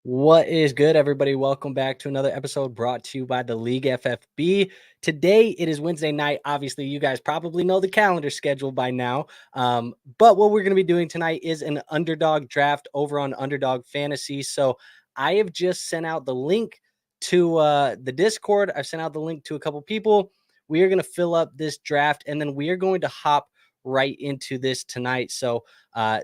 What is good, everybody? Welcome back to another episode brought to you by the League FFB. Today, it is Wednesday night. Obviously, you guys probably know the calendar schedule by now. But what we're going to be doing tonight is an underdog draft over on Underdog Fantasy. So I have just sent out the link to the Discord. I've sent out the link to a couple people. We are going to fill up this draft, and then we are going to hop right into this tonight. So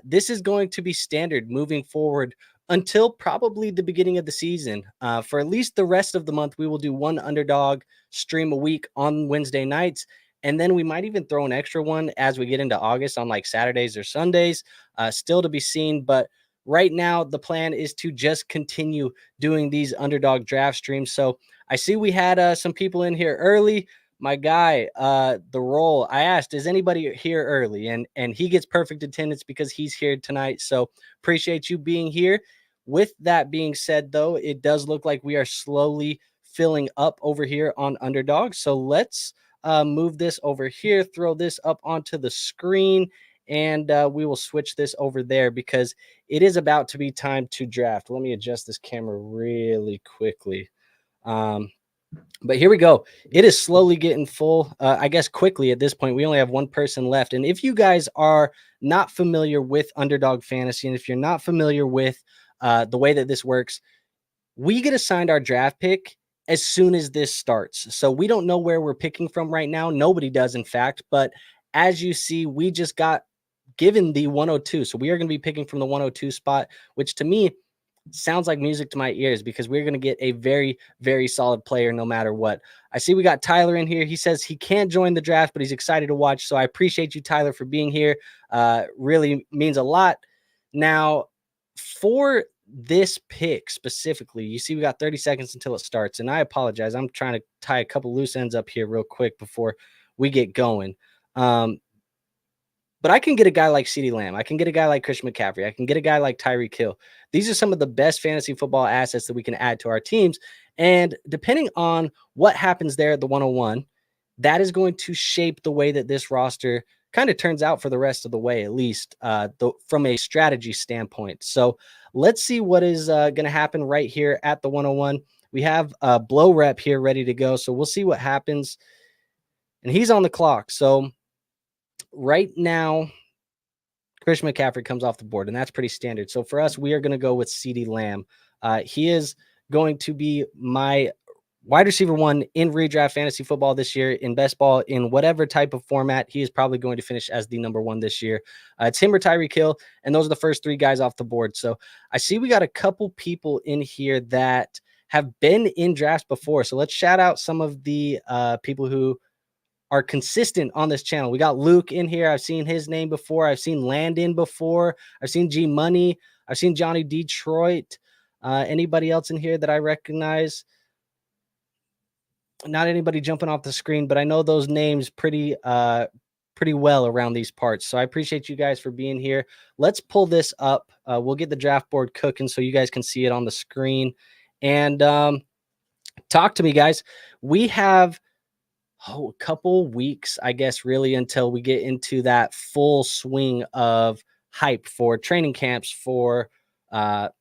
this is going to be standard moving forward until probably the beginning of the season. For at least the rest of the month, we will do one underdog stream a week on Wednesday nights. And then we might even throw an extra one as we get into August on like Saturdays or Sundays, still to be seen. But right now, the plan is to just continue doing these underdog draft streams. So I see we had some people in here early. My guy, the role, I asked, is anybody here early? And he gets perfect attendance because he's here tonight. So appreciate you being here. With that being said, though, it does look like we are slowly filling up over here on Underdog. So let's move this over here, throw this up onto the screen, and we will switch this over there because it is about to be time to draft. Let me adjust this camera really quickly. But here we go. It is slowly getting full. I guess quickly at this point. We only have one person left. And if you guys are not familiar with Underdog Fantasy, and if you're not familiar with the way that this works, we get assigned our draft pick as soon as this starts. So we don't know where we're picking from right now. Nobody does, in fact. But as you see, we just got given the 102. So we are going to be picking from the 102 spot, which to me sounds like music to my ears because we're going to get a very, very solid player no matter what. I see we got Tyler in here. He says he can't join the draft, but he's excited to watch. So I appreciate you, Tyler, for being here. Really means a lot. Now, for this pick specifically, you see we got 30 seconds until it starts. And I apologize. I'm trying to tie a couple loose ends up here real quick before we get going. But I can get a guy like CeeDee Lamb. I can get a guy like Christian McCaffrey. I can get a guy like Tyreek Hill. These are some of the best fantasy football assets that we can add to our teams. And depending on what happens there at the 101, that is going to shape the way that this roster kind of turns out for the rest of the way, at least from a strategy standpoint. So let's see what is going to happen right here at the 101. We have a blow rep here ready to go. So we'll see what happens. And he's on the clock. So right now, Christian McCaffrey comes off the board, and that's pretty standard. So for us, we are going to go with CeeDee Lamb. He is going to be my wide receiver one in redraft fantasy football this year, in best ball, in whatever type of format. He is probably going to finish as the number one this year. It's him or Tyreek Hill, and those are the first three guys off the board. So I see we got a couple people in here that have been in drafts before. So let's shout out some of the people who are consistent on this channel. We got Luke in here. I've seen his name before. I've seen Landon before. I've seen G Money. I've seen Johnny Detroit. Anybody else in here that I recognize? Not anybody jumping off the screen, but I know those names pretty well around these parts. So I appreciate you guys for being here. Let's pull this up. We'll get the draft board cooking so you guys can see it on the screen. And talk to me, guys. We have a couple weeks, I guess, really, until we get into that full swing of hype for training camps for NFL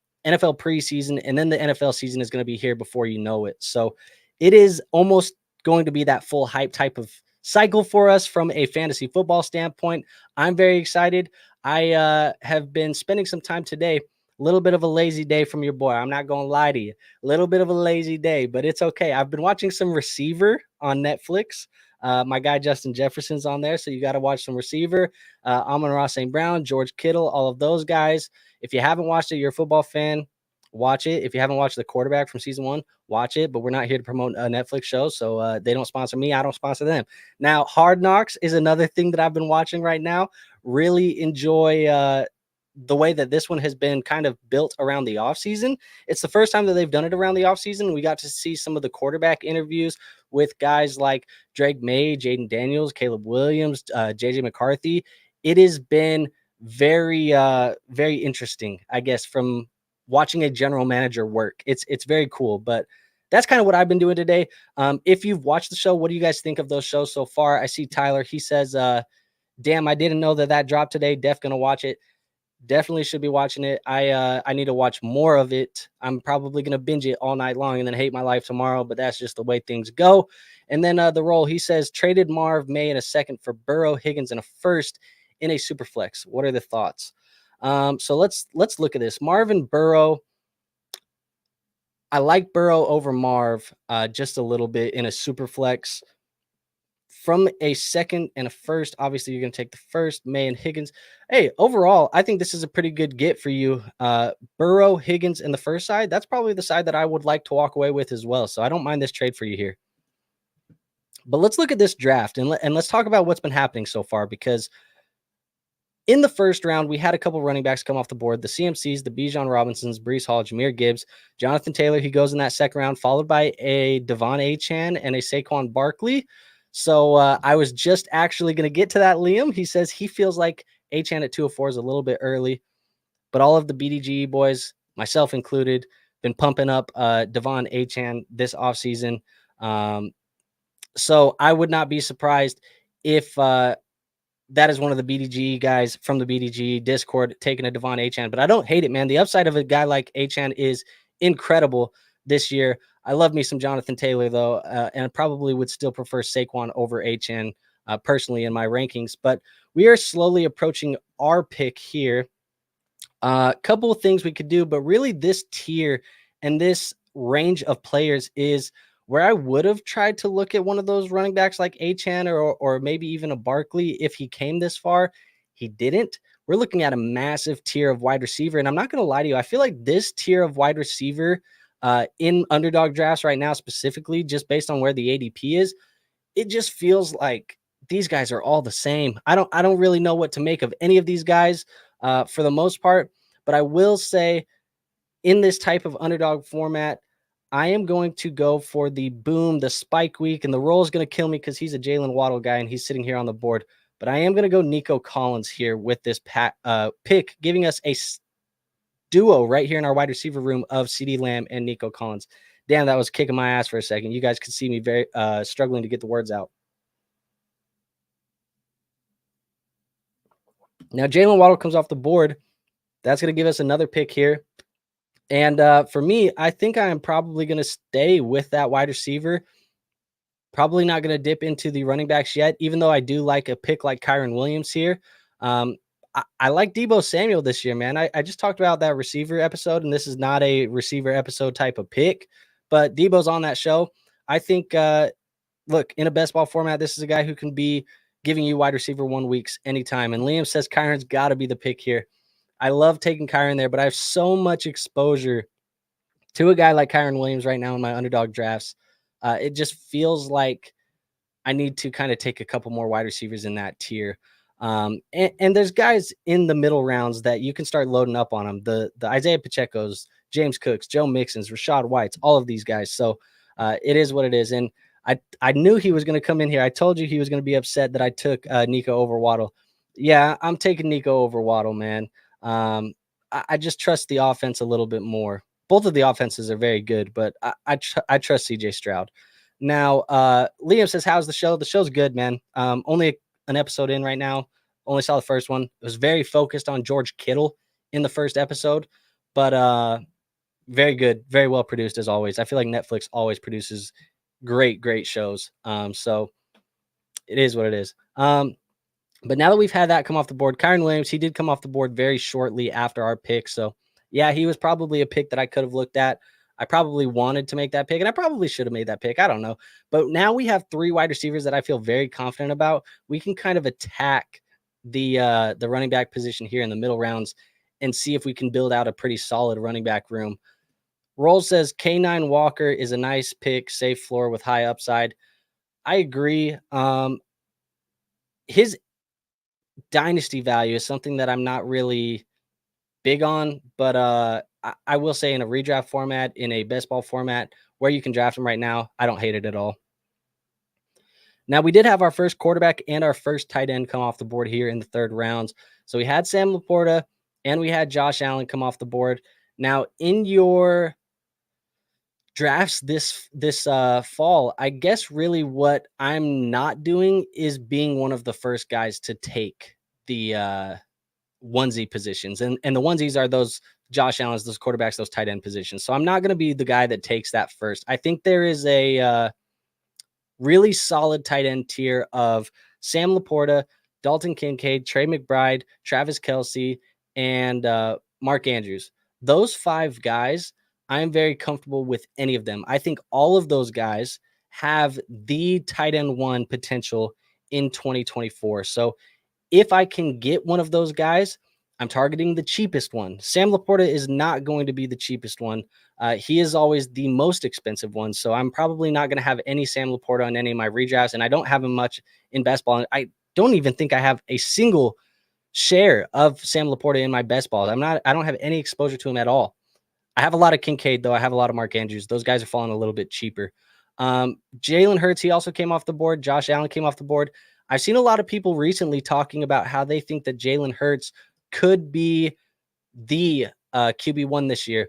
preseason. And then the NFL season is going to be here before you know it. So it is almost going to be that full hype type of cycle for us from a fantasy football standpoint. I'm very excited. I have been spending some time today. A little bit of a lazy day from your boy. I'm not going to lie to you. A little bit of a lazy day, but it's okay. I've been watching some Receiver on Netflix. My guy Justin Jefferson's on there, so you got to watch some Receiver. Amon-Ra St. Brown, George Kittle, all of those guys. If you haven't watched it, you're a football fan, watch it. If you haven't watched The Quarterback from season 1, watch it. But we're not here to promote a Netflix show, so they don't sponsor me. I don't sponsor them. Now, Hard Knocks is another thing that I've been watching right now. Really enjoy the way that this one has been kind of built around the offseason. It's the first time that they've done it around the offseason. We got to see some of the quarterback interviews with guys like Drake May, Jaden Daniels, Caleb Williams, JJ McCarthy. It has been very, very interesting, I guess, from watching a general manager work. It's very cool, but that's kind of what I've been doing today. If you've watched the show, what do you guys think of those shows so far? I see Tyler, he says, damn, I didn't know that dropped today. Def gonna watch it. Definitely should be watching it. I need to watch more of it. I'm probably gonna binge it all night long and then hate my life tomorrow, but that's just the way things go. And then the role, he says, traded Marv May in a second for Burrow, Higgins in a first in a super flex. What are the thoughts? So let's look at this. Marvin Burrow. I like Burrow over Marv just a little bit in a super flex. From a second and a first, obviously you're going to take the first, May and Higgins. Hey, overall, I think this is a pretty good get for you. Burrow, Higgins, and the first side. That's probably the side that I would like to walk away with as well. So I don't mind this trade for you here. But let's look at this draft and let's talk about what's been happening so far, because in the first round, we had a couple running backs come off the board. The CMCs, the Bijan Robinsons, Brees Hall, Jahmyr Gibbs, Jonathan Taylor. He goes in that second round, followed by a Devon Achane and a Saquon Barkley. So I was just actually going to get to that, Liam. He says he feels like Achane at 204 is a little bit early, but all of the bdge boys, myself included, been pumping up Devon Achane this offseason. So I would not be surprised if that is one of the bdge guys from the bdge Discord taking a Devon Achane, but I don't hate it, man. The upside of a guy like Achane is incredible this year. I love me some Jonathan Taylor, though, and I probably would still prefer Saquon over Achane personally in my rankings. But we are slowly approaching our pick here. A couple of things we could do, but really this tier and this range of players is where I would have tried to look at one of those running backs like Achane or maybe even a Barkley if he came this far. He didn't. We're looking at a massive tier of wide receiver, and I'm not going to lie to you. I feel like this tier of wide receiver in underdog drafts right now, specifically just based on where the ADP is, it just feels like these guys are all the same. I don't really know what to make of any of these guys for the most part, but I will say in this type of underdog format, I am going to go for the boom, the spike week, and the roll is going to kill me because he's a Jalen Waddle guy and he's sitting here on the board. But I am going to go Nico Collins here with this pick, giving us a duo right here in our wide receiver room of CeeDee Lamb and Nico Collins. Damn, that was kicking my ass for a second. You guys could see me very struggling to get the words out. Now, Jalen Waddle comes off the board. That's going to give us another pick here. And for me, I think I am probably going to stay with that wide receiver. Probably not going to dip into the running backs yet, even though I do like a pick like Kyren Williams here. I like Deebo Samuel this year, man. I just talked about that receiver episode, and this is not a receiver episode type of pick, but Deebo's on that show. I think, look, in a best ball format, this is a guy who can be giving you wide receiver 1 weeks anytime. And Liam says Kyron's got to be the pick here. I love taking Kyren there, but I have so much exposure to a guy like Kyren Williams right now in my underdog drafts. It just feels like I need to kind of take a couple more wide receivers in that tier. And there's guys in the middle rounds that you can start loading up on them. The Isaiah Pacheco's, James Cooks, Joe Mixon's, Rashad White's, all of these guys. So it is what it is. And I knew he was going to come in here. I told you he was going to be upset that I took Nico over Waddle. Yeah, I'm taking Nico over Waddle, man. I just trust the offense a little bit more. Both of the offenses are very good, but I trust CJ Stroud. Now, Liam says, how's the show? The show's good, man. Only an episode in right now. Only saw the first one. It was very focused on George Kittle in the first episode, but very good, very well produced as always. I feel like Netflix always produces great shows. So it is what it is. But now that we've had that come off the board, Kyren Williams, he did come off the board very shortly after our pick. So, yeah, he was probably a pick that I could have looked at. I probably wanted to make that pick, and I probably should have made that pick. I don't know. But now we have 3 wide receivers that I feel very confident about. We can kind of attack the running back position here in the middle rounds and see if we can build out a pretty solid running back room. Roll says K9 Walker is a nice pick, safe floor with high upside. I agree. His Dynasty value is something that I'm not really big on, but I will say in a redraft format, in a best ball format where you can draft him right now, I don't hate it at all. Now, we did have our first quarterback and our first tight end come off the board here in the 3rd rounds. So we had Sam Laporta and we had Josh Allen come off the board. Now, in your drafts this fall, I guess really what I'm not doing is being one of the first guys to take the onesie positions. And the onesies are those Josh Allen's, those quarterbacks, those tight end positions. So I'm not going to be the guy that takes that first. I think there is a really solid tight end tier of Sam Laporta, Dalton Kincaid, Trey McBride, Travis Kelce, and Mark Andrews. Those 5 guys, I am very comfortable with any of them. I think all of those guys have the tight end 1 potential in 2024. So if I can get one of those guys, I'm targeting the cheapest one. Sam Laporta is not going to be the cheapest one. He is always the most expensive one. So I'm probably not going to have any Sam Laporta on any of my redrafts, and I don't have him much in best ball. I don't even think I have a single share of Sam Laporta in my best balls. I don't have any exposure to him at all. I have a lot of Kincaid, though. I have a lot of Mark Andrews. Those guys are falling a little bit cheaper. Jalen Hurts, he also came off the board. Josh Allen came off the board. I've seen a lot of people recently talking about how they think that Jalen Hurts could be the QB1 this year.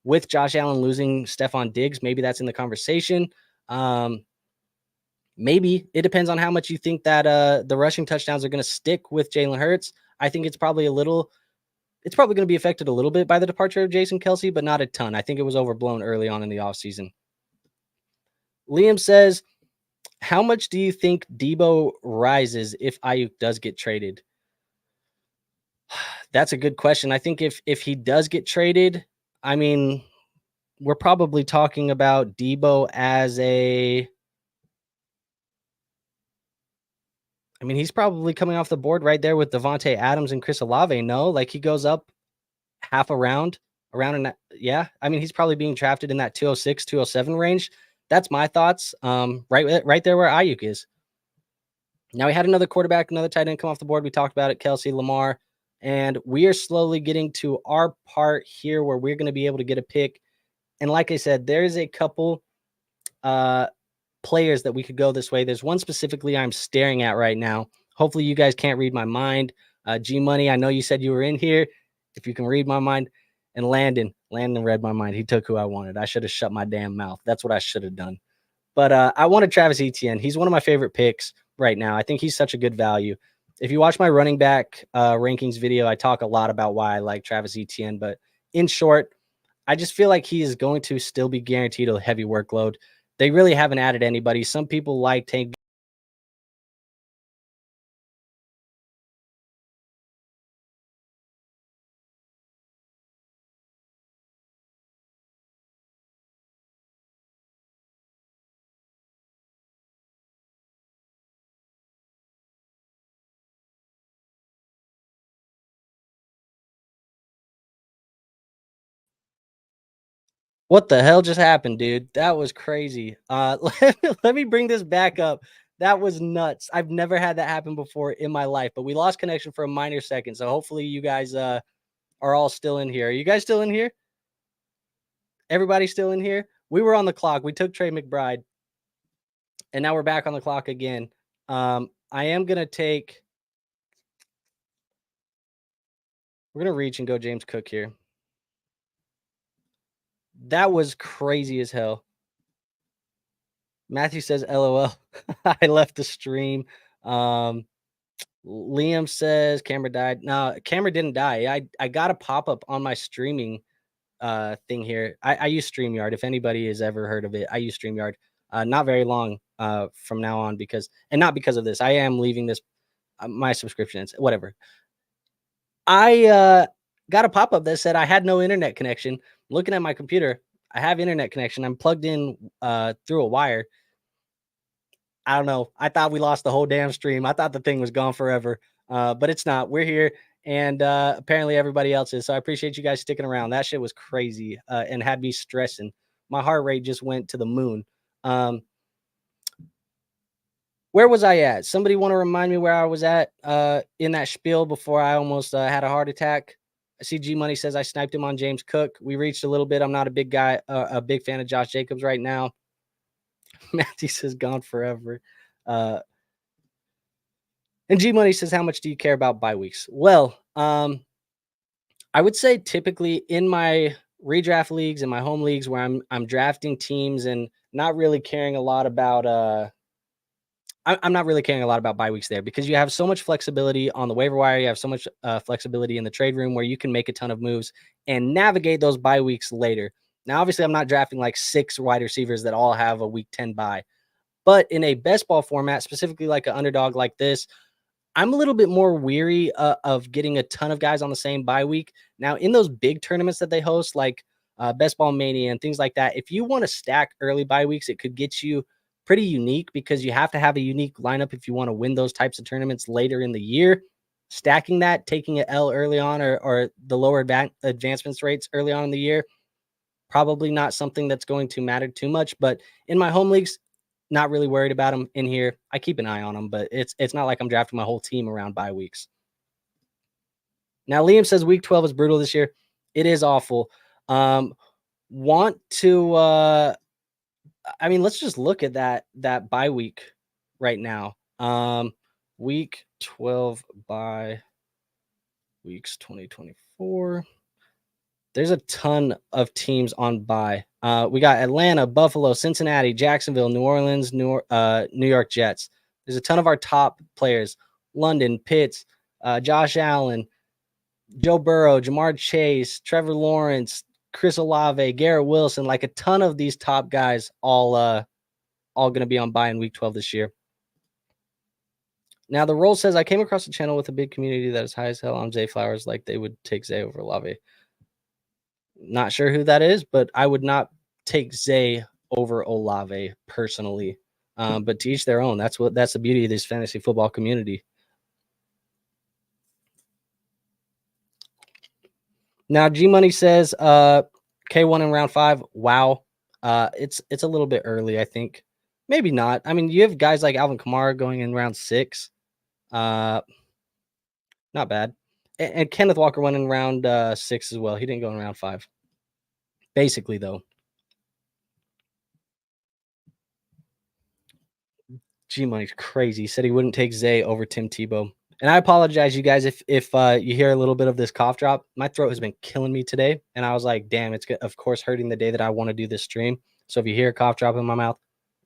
With Josh Allen losing Stephon Diggs, maybe that's in the conversation. Maybe it depends on how much you think that the rushing touchdowns are going to stick with Jalen Hurts. I think it's probably going to be affected a little bit by the departure of Jason Kelce, but not a ton. I think it was overblown early on in the offseason. Liam says, how much do you think Debo rises if Ayuk does get traded? That's a good question. I think if he does get traded, I mean, we're probably talking about Debo as he's probably coming off the board right there with Devontae Adams and Chris Olave. No, like he goes up half a round around in that. Yeah. I mean, he's probably being drafted in that 206, 207 range. That's my thoughts. Right there where Ayuk is. Now we had another quarterback, another tight end come off the board. We talked about it, Kelce, Lamar, and we are slowly getting to our part here where we're going to be able to get a pick. And like I said, there's a couple players that we could go this way. There's one specifically I'm staring at right now. Hopefully you guys can't read my mind. G Money, I know you said you were in here. If you can read my mind. And Landon read my mind. He took who I wanted. I should have shut my damn mouth. That's what I should have done. But I wanted Travis Etienne. He's one of my favorite picks right now. I think he's such a good value. If you watch my running back rankings video, I talk a lot about why I like Travis Etienne. But in short, I just feel like he is going to still be guaranteed a heavy workload. They really haven't added anybody. Some people like Tank. What the hell just happened, dude? That was crazy. Let me bring this back up. That was nuts. I've never had that happen before in my life, but we lost connection for a minor second. So hopefully you guys are all still in here. Are you guys still in here? Everybody still in here? We were on the clock. We took Trey McBride, and now we're back on the clock again. I am going to take – we're going to reach and go James Cook here. That was crazy as hell. Matthew says, LOL. I left the stream. Liam says camera died. No, camera didn't die. I got a pop-up on my streaming thing here. I use StreamYard. If anybody has ever heard of it, I use StreamYard. Not very long from now on not because of this. I am leaving this my subscription. It's whatever. I got a pop-up that said I had no internet connection. Looking at my computer, I have internet connection. I'm plugged in through a wire. I don't know. I thought we lost the whole damn stream. I thought the thing was gone forever, but it's not. We're here, and apparently everybody else is. So I appreciate you guys sticking around. That shit was crazy and had me stressing. My heart rate just went to the moon. Where was I at? Somebody want to remind me where I was at in that spiel before I almost had a heart attack? I see G Money says I sniped him on James Cook. We reached a little bit. I'm not a big guy, a big fan of Josh Jacobs right now. Matthew says gone forever. And G Money says, how much do you care about bye weeks? Well, I would say typically in my redraft leagues and my home leagues where I'm drafting teams and not really caring a lot about I'm not really caring a lot about bye weeks there because you have so much flexibility on the waiver wire. You have so much flexibility in the trade room where you can make a ton of moves and navigate those bye weeks later. Now, obviously, I'm not drafting like 6 wide receivers that all have a week 10 bye, but in a best ball format, specifically like an underdog like this, I'm a little bit more weary of getting a ton of guys on the same bye week. Now, in those big tournaments that they host, like Best Ball Mania and things like that, if you want to stack early bye weeks, it could get you pretty unique because you have to have a unique lineup if you want to win those types of tournaments later in the year. Stacking that, taking an L early on, or the lower advancements rates early on in the year, probably not something that's going to matter too much. But in my home leagues, not really worried about them in here. I keep an eye on them, but it's not like I'm drafting my whole team around bye weeks. Now, Liam says week 12 is brutal this year. It is awful. Want to I mean, let's just look at that bye week right now. Week 12 bye weeks 2024. There's a ton of teams on bye. We got Atlanta, Buffalo, Cincinnati, Jacksonville, New Orleans, New York Jets. There's a ton of our top players: London, Pitts, Josh Allen, Joe Burrow, Jamar Chase, Trevor Lawrence, Chris Olave, Garrett Wilson. Like a ton of these top guys, all going to be on bye in Week 12 this year. Now the roll says I came across a channel with a big community that is high as hell on Zay Flowers, like they would take Zay over Olave. Not sure who that is, but I would not take Zay over Olave personally. But to each their own. That's the beauty of this fantasy football community. Now G Money says K1 in round 5. Wow. It's a little bit early, I think. Maybe not. I mean, you have guys like Alvin Kamara going in round 6. Not bad. And Kenneth Walker went in round 6 as well. He didn't go in round 5. Basically, though. G Money's crazy. He said he wouldn't take Zay over Tim Tebow. And I apologize, you guys, if you hear a little bit of this cough drop. My throat has been killing me today. And I was like, damn, it's of course hurting the day that I want to do this stream. So if you hear a cough drop in my mouth,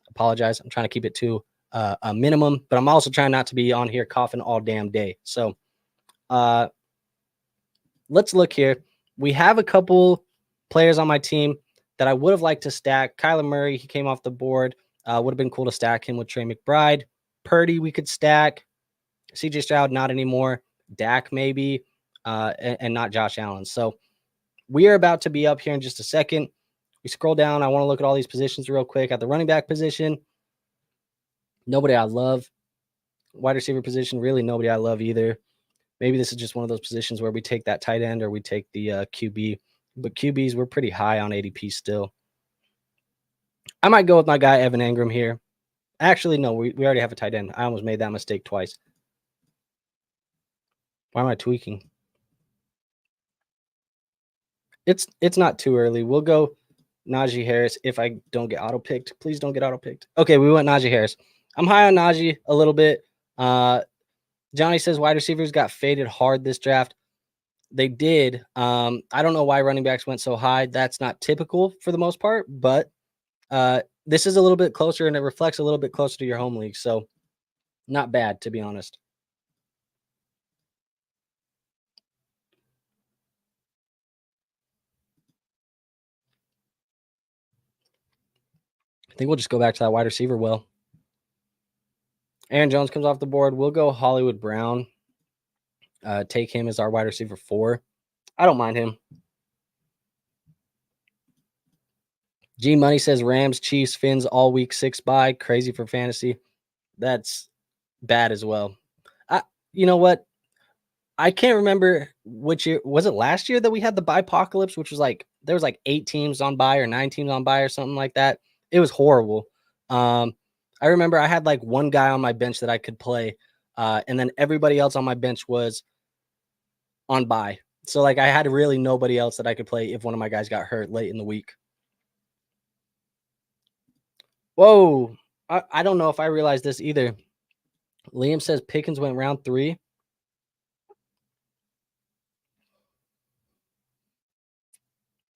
apologize. I'm trying to keep it to a minimum, but I'm also trying not to be on here coughing all damn day. So let's look here. We have a couple players on my team that I would have liked to stack. Kyler Murray, he came off the board. Would have been cool to stack him with Trey McBride. Purdy, we could stack. CJ Stroud, not anymore. Dak, maybe, and not Josh Allen. So we are about to be up here in just a second. We scroll down. I want to look at all these positions real quick. At the running back position, nobody I love. Wide receiver position, really nobody I love either. Maybe this is just one of those positions where we take that tight end or we take the QB. But QBs, we're pretty high on ADP still. I might go with my guy, Evan Engram here. Actually, no, we already have a tight end. I almost made that mistake twice. Why am I tweaking? It's not too early. We'll go Najee Harris if I don't get auto-picked. Please don't get auto-picked. Okay, we went Najee Harris. I'm high on Najee a little bit. Johnny says wide receivers got faded hard this draft. They did. I don't know why running backs went so high. That's not typical for the most part, but this is a little bit closer and it reflects a little bit closer to your home league. So not bad, to be honest. I think we'll just go back to that wide receiver well. Aaron Jones comes off the board. We'll go Hollywood Brown. Take him as our wide receiver 4. I don't mind him. G Money says Rams, Chiefs, Finns all week 6 bye. Crazy for fantasy. That's bad as well. You know what? I can't remember which year. Was it last year that we had the bye-pocalypse, which was like there was like 8 teams on bye or 9 teams on bye or something like that. It was horrible. I remember I had like one guy on my bench that I could play, and then everybody else on my bench was on bye. So like I had really nobody else that I could play if one of my guys got hurt late in the week. Whoa. I don't know if I realized this either. Liam says Pickens went round 3.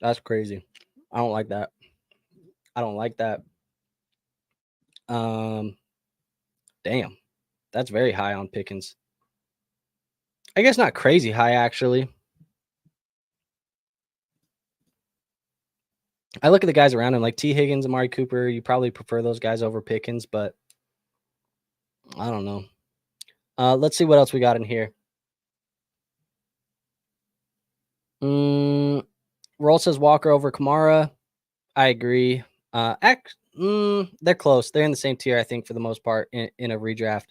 That's crazy. I don't like that. I don't like that. Damn, that's very high on Pickens. I guess not crazy high, actually. I look at the guys around him like T. Higgins, Amari Cooper. You probably prefer those guys over Pickens, but I don't know. Let's see what else we got in here. Roll says Walker over Kamara. I agree. They're close. They're in the same tier, I think, for the most part in a redraft.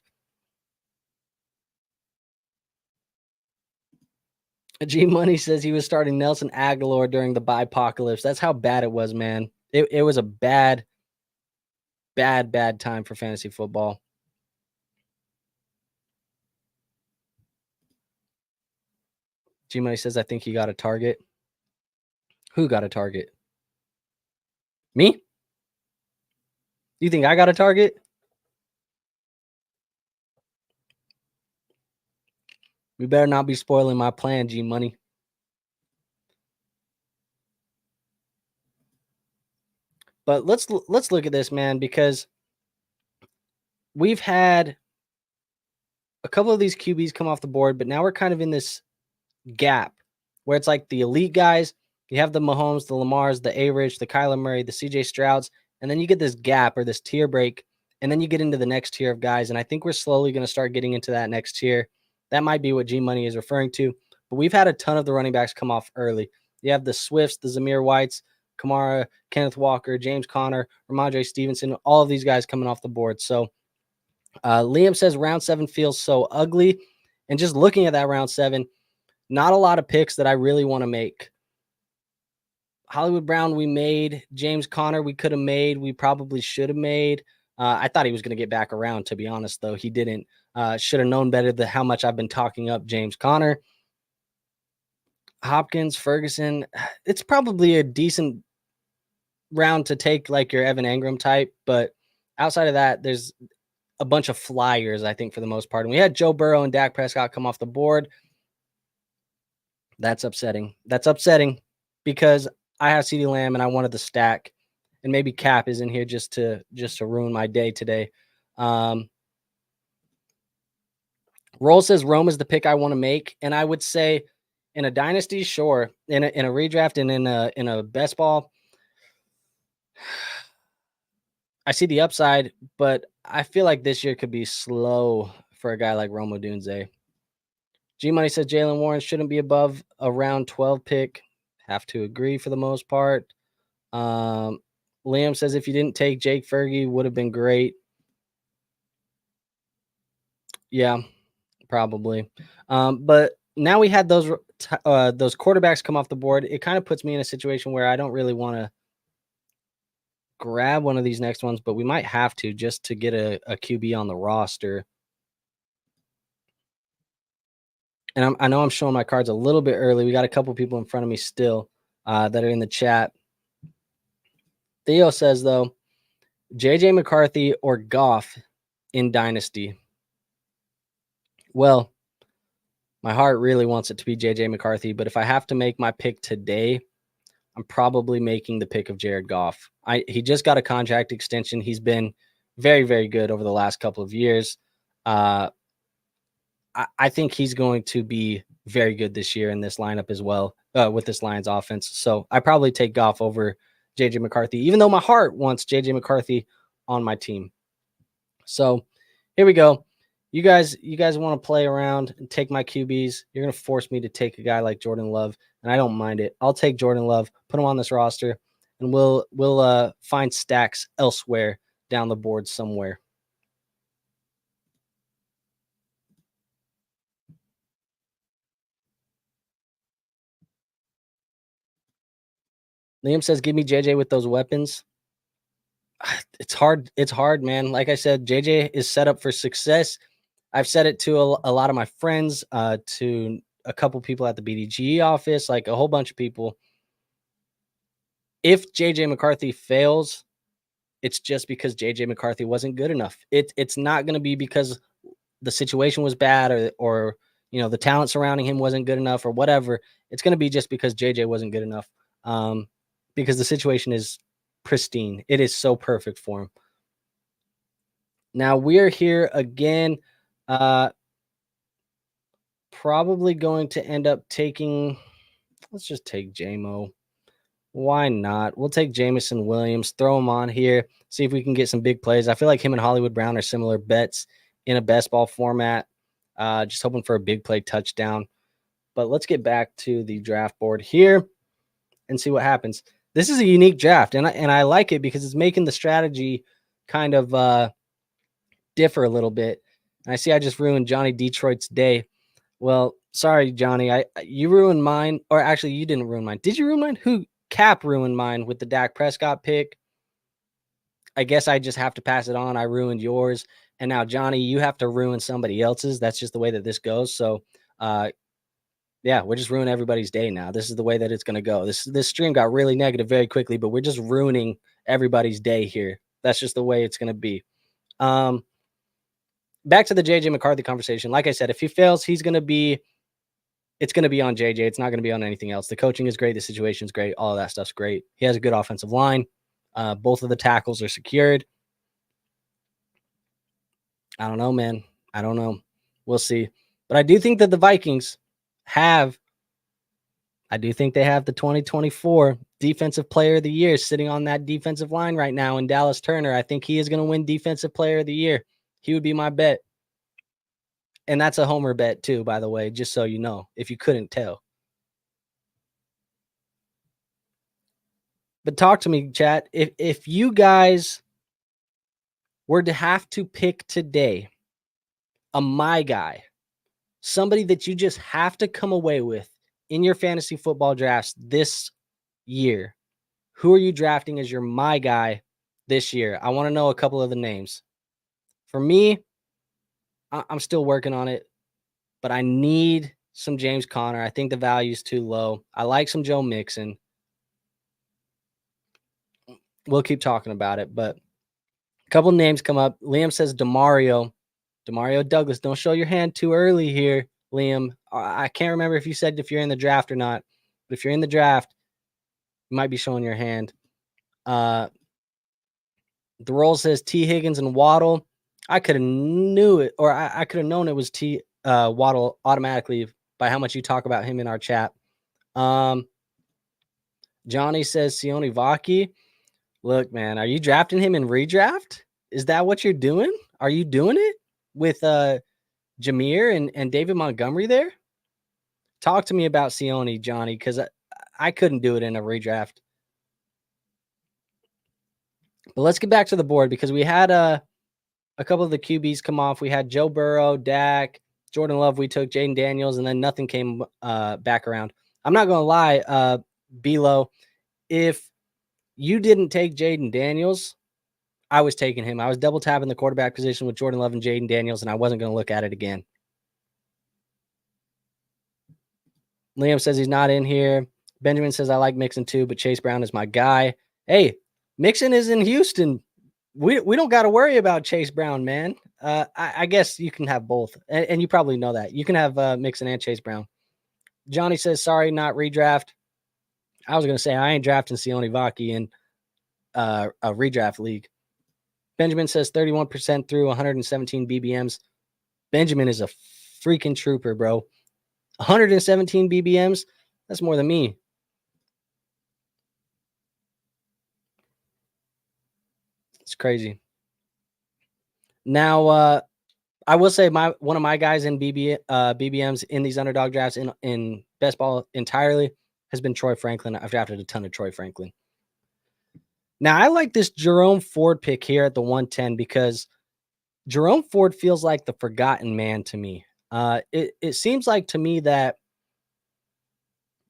G Money says he was starting Nelson Aguilar during the bipocalypse. That's how bad it was, man. It was a bad time for fantasy football. G Money says I think he got a target. Who got a target? Me? You think I got a target? We better not be spoiling my plan, G Money. But let's look at this, man, because we've had a couple of these QBs come off the board, but now we're kind of in this gap where it's like the elite guys. You have the Mahomes, the Lamars, the A-Rich, the Kyler Murray, the CJ Strouds, and then you get this gap or this tier break, and then you get into the next tier of guys. And I think we're slowly going to start getting into that next tier. That might be what G Money is referring to. But we've had a ton of the running backs come off early. You have the Swifts, the Zamir Whites, Kamara, Kenneth Walker, James Conner, Ramondre Stevenson, all of these guys coming off the board. So Liam says round 7 feels so ugly. And just looking at that round 7, not a lot of picks that I really want to make. Hollywood Brown, we made. James Conner, we could have made. We probably should have made. I thought he was going to get back around, to be honest, though. He didn't. Should have known better than how much I've been talking up James Conner. Hopkins, Ferguson, it's probably a decent round to take like your Evan Engram type. But outside of that, there's a bunch of flyers, I think, for the most part. And we had Joe Burrow and Dak Prescott come off the board. That's upsetting. That's upsetting because I have CeeDee Lamb and I wanted the stack, and maybe Cap is in here just to ruin my day today. Roll says Rome is the pick I want to make, and I would say in a dynasty, sure. In a redraft and in a best ball, I see the upside, but I feel like this year could be slow for a guy like Rome Odunze. G Money says Jalen Warren shouldn't be above a round 12 pick. Have to agree for the most part. Liam says if you didn't take Jake Fergie, would have been great. Yeah, probably. But now we had those quarterbacks come off the board. It kind of puts me in a situation where I don't really want to grab one of these next ones, but we might have to just to get a QB on the roster. And I know I'm showing my cards a little bit early. We got a couple people in front of me still that are in the chat. Theo says, though, JJ McCarthy or Goff in Dynasty. Well, my heart really wants it to be JJ McCarthy, but if I have to make my pick today, I'm probably making the pick of Jared Goff. He just got a contract extension. He's been very, very good over the last couple of years. I think he's going to be very good this year in this lineup as well with this Lions offense. So I probably take Goff over JJ McCarthy, even though my heart wants JJ McCarthy on my team. So here we go. You guys want to play around and take my QBs. You're going to force me to take a guy like Jordan Love, and I don't mind it. I'll take Jordan Love, put him on this roster, and we'll find stacks elsewhere down the board somewhere. Liam says, give me JJ with those weapons. It's hard. It's hard, man. Like I said, JJ is set up for success. I've said it to a lot of my friends, to a couple people at the bdge office, like a whole bunch of people. If JJ McCarthy fails, it's just because JJ McCarthy wasn't good enough. It's not going to be because the situation was bad or the talent surrounding him wasn't good enough or whatever. It's going to be just because JJ wasn't good enough. Because the situation is pristine. It is so perfect for him. Now we're here again. Probably going to end up taking. Let's just take JMO. Why not? We'll take Jamison Williams, throw him on here, see if we can get some big plays. I feel like him and Hollywood Brown are similar bets in a best ball format. Just hoping for a big play touchdown. But let's get back to the draft board here and see what happens. This is a unique draft, and I like it because it's making the strategy kind of differ a little bit. And I see I just ruined Johnny Detroit's day. Well, sorry, Johnny. You ruined mine, or actually, you didn't ruin mine. Did you ruin mine? Cap ruined mine with the Dak Prescott pick. I guess I just have to pass it on. I ruined yours, and now Johnny, you have to ruin somebody else's. That's just the way that this goes. So, yeah, we're just ruining everybody's day now. This is the way that it's going to go. This stream got really negative very quickly, but we're just ruining everybody's day here. That's just the way it's going to be. Back to the JJ McCarthy conversation. Like I said, if he fails, it's going to be on JJ. It's not going to be on anything else. The coaching is great. The situation is great. All of that stuff's great. He has a good offensive line. Both of the tackles are secured. I don't know, man. I don't know. We'll see. But I do think that the Vikings have the 2024 Defensive Player of the Year sitting on that defensive line right now in Dallas Turner. I think he is going to win Defensive Player of the Year. He would be my bet. And that's a homer bet too, by the way, just so you know, if you couldn't tell. But talk to me, chat. If you guys were to have to pick today my guy, somebody that you just have to come away with in your fantasy football drafts this year, who are you drafting as your my guy this year? I want to know a couple of the names. For me, I'm still working on it, but I need some James Conner. I think the value is too low. I like some Joe Mixon. We'll keep talking about it, but a couple names come up. Liam says Demario Douglas. Don't show your hand too early here, Liam. I can't remember if you said if you're in the draft or not, but if you're in the draft, you might be showing your hand. The roll says T. Higgins and Waddle. I could have knew it, or I could have known it was Waddle automatically by how much you talk about him in our chat. Johnny says Sione Vaki. Look, man, are you drafting him in redraft? Is that what you're doing? Are you doing it with Jameer and David Montgomery there? Talk to me about Sione, Johnny, because I couldn't do it in a redraft. But let's get back to the board because we had a couple of the QBs come off. We had Joe Burrow, Dak, Jordan Love. We took Jaden Daniels, and then nothing came back around. I'm not going to lie, Belo, if you didn't take Jaden Daniels, I was taking him. I was double tapping the quarterback position with Jordan Love and Jaden Daniels, and I wasn't going to look at it again. Liam says he's not in here. Benjamin says I like Mixon too, but Chase Brown is my guy. Hey, Mixon is in Houston. We don't got to worry about Chase Brown, man. I guess you can have both, and you probably know that. You can have Mixon and Chase Brown. Johnny says, sorry, not redraft. I was going to say I ain't drafting Sione Vaki in a redraft league. Benjamin says 31% through 117 BBMs. Benjamin is a freaking trooper, bro. 117 BBMs, that's more than me. It's crazy. Now, I will say one of my guys in BBMs in these underdog drafts in best ball entirely has been Troy Franklin. I've drafted a ton of Troy Franklin. Now, I like this Jerome Ford pick here at the 110 because Jerome Ford feels like the forgotten man to me. It seems like to me that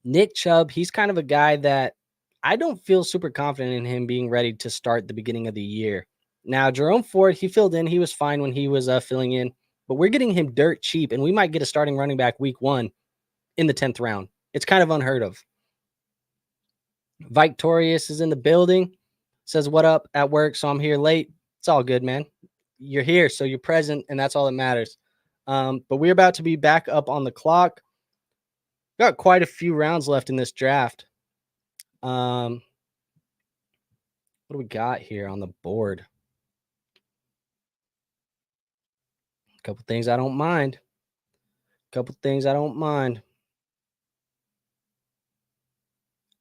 Nick Chubb, he's kind of a guy that I don't feel super confident in him being ready to start the beginning of the year. Now, Jerome Ford, he filled in. He was fine when he was filling in, but we're getting him dirt cheap, and we might get a starting running back week 1 in the 10th round. It's kind of unheard of. Victorious is in the building. Says, what up at work? So I'm here late. It's all good, man. You're here, so you're present, and that's all that matters. But we're about to be back up on the clock. Got quite a few rounds left in this draft. What do we got here on the board? Couple things I don't mind. Couple things I don't mind.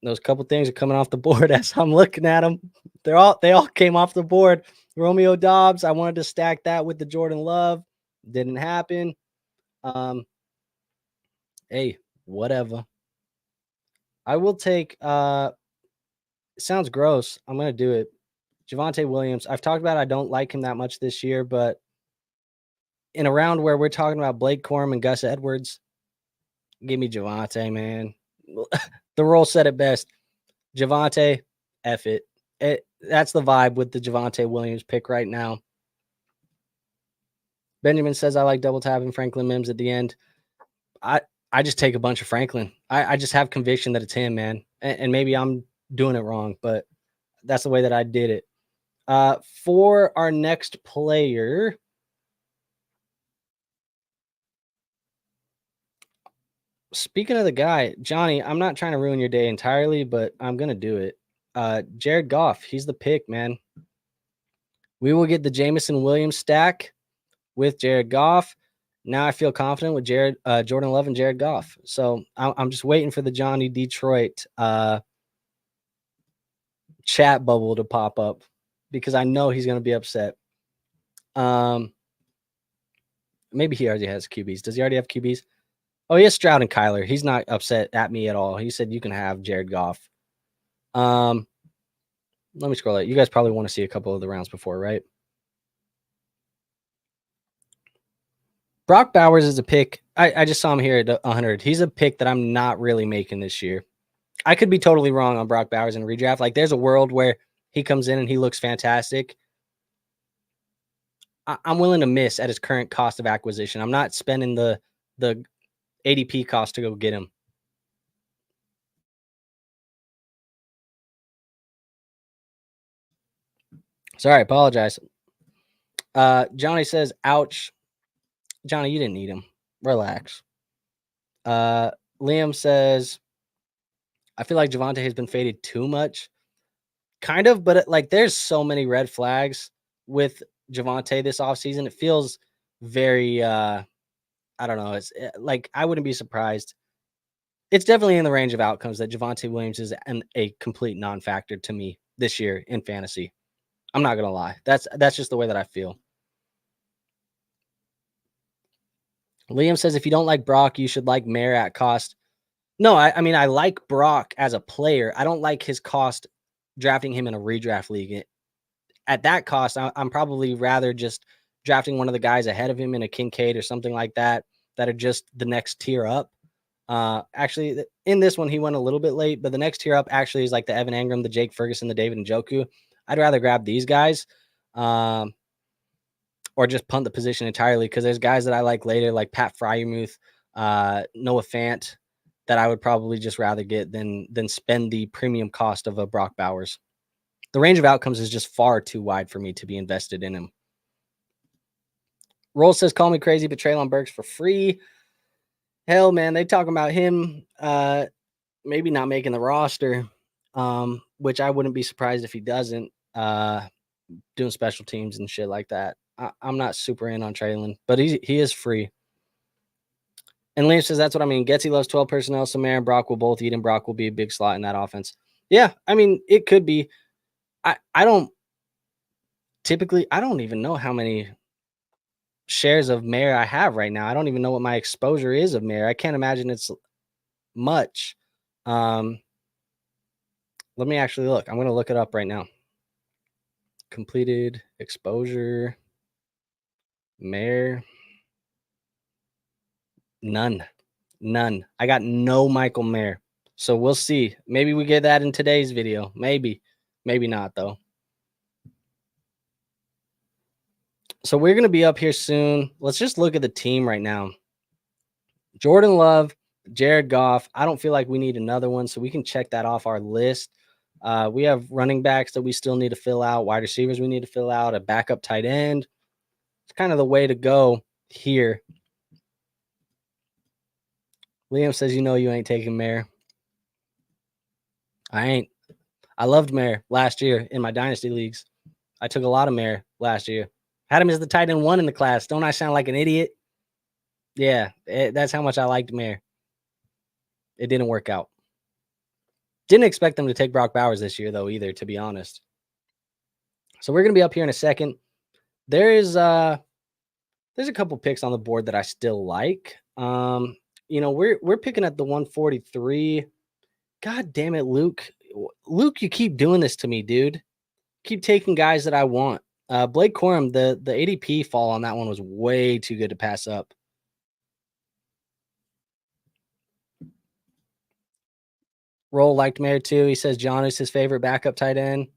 Those couple things are coming off the board as I'm looking at them. They all came off the board. Romeo Dobbs, I wanted to stack that with the Jordan Love. Didn't happen. Hey, whatever. I will take it sounds gross. I'm gonna do it. Javonte Williams. I've talked about I don't like him that much this year, but in a round where we're talking about Blake Corum and Gus Edwards, give me Javonte, man. The role said it best. Javonte, F it. That's the vibe with the Javonte Williams pick right now. Benjamin says I like double tapping Franklin Mims at the end. I just take a bunch of Franklin. I just have conviction that it's him, man. And maybe I'm doing it wrong, but that's the way that I did it. For our next player, speaking of the guy, Johnny, I'm not trying to ruin your day entirely, but I'm going to do it. Jared Goff, he's the pick, man. We will get the Jameson Williams stack with Jared Goff. Now I feel confident with Jordan Love and Jared Goff. So I'm just waiting for the Johnny Detroit chat bubble to pop up because I know he's going to be upset. Maybe he already has QBs. Does he already have QBs? Oh, he has Stroud and Kyler. He's not upset at me at all. He said you can have Jared Goff. Let me scroll it. You guys probably want to see a couple of the rounds before, right? Brock Bowers is a pick. I just saw him here at 100. He's a pick that I'm not really making this year. I could be totally wrong on Brock Bowers in redraft. Like, there's a world where he comes in and he looks fantastic. I'm willing to miss at his current cost of acquisition. I'm not spending the ADP cost to go get him. Sorry, I apologize. Johnny says, ouch. Johnny, you didn't need him. Relax. Liam says, I feel like Javonte has been faded too much. Kind of, but there's so many red flags with Javonte this offseason. It feels very, I don't know. It's like, I wouldn't be surprised. It's definitely in the range of outcomes that Javonte Williams is a complete non-factor to me this year in fantasy. I'm not going to lie. That's just the way that I feel. Liam says, if you don't like Brock, you should like Mayer at cost. No, I mean, I like Brock as a player. I don't like his cost drafting him in a redraft league. At that cost, I'm probably rather just drafting one of the guys ahead of him in a Kincaid or something like that are just the next tier up. Actually, in this one, he went a little bit late, but the next tier up actually is like the Evan Engram, the Jake Ferguson, the David Njoku. I'd rather grab these guys. Or just punt the position entirely because there's guys that I like later, like Pat Freiermuth, Noah Fant, that I would probably just rather get than spend the premium cost of a Brock Bowers. The range of outcomes is just far too wide for me to be invested in him. Roll says, call me crazy, but Treylon Burks for free. Hell, man, they talking about him maybe not making the roster, which I wouldn't be surprised if he doesn't, doing special teams and shit like that. I'm not super in on Treylon, but he is free. And Liam says, that's what I mean. Getsy loves 12 personnel, so Mayer and Brock will both eat, and Brock will be a big slot in that offense. Yeah, I mean, it could be. I don't even know how many shares of Mayer I have right now. I don't even know what my exposure is of Mayer. I can't imagine it's much. Let me actually look. I'm going to look it up right now. Completed exposure. Mayer. None. I got no Michael Mayer. So we'll see. Maybe we get that in today's video. Maybe not though. So we're going to be up here soon. Let's just look at the team right now. Jordan Love, Jared Goff. I don't feel like we need another one, so we can check that off our list. We have running backs that we still need to fill out, wide receivers we need to fill out, a backup tight end. It's kind of the way to go here. Liam says, you ain't taking Mayer. I ain't. I loved Mayer last year in my Dynasty leagues. I took a lot of Mayer last year. Had him as the tight end 1 in the class. Don't I sound like an idiot? Yeah, that's how much I liked Mayer. It didn't work out. Didn't expect them to take Brock Bowers this year, though, either, to be honest. So we're going to be up here in a second. There's a couple picks on the board that I still like. We're picking at the 143. God damn it, Luke. Luke, you keep doing this to me, dude. Keep taking guys that I want. Blake Corum, the ADP fall on that one was way too good to pass up. Roll liked Mayer too. He says John is his favorite backup tight end.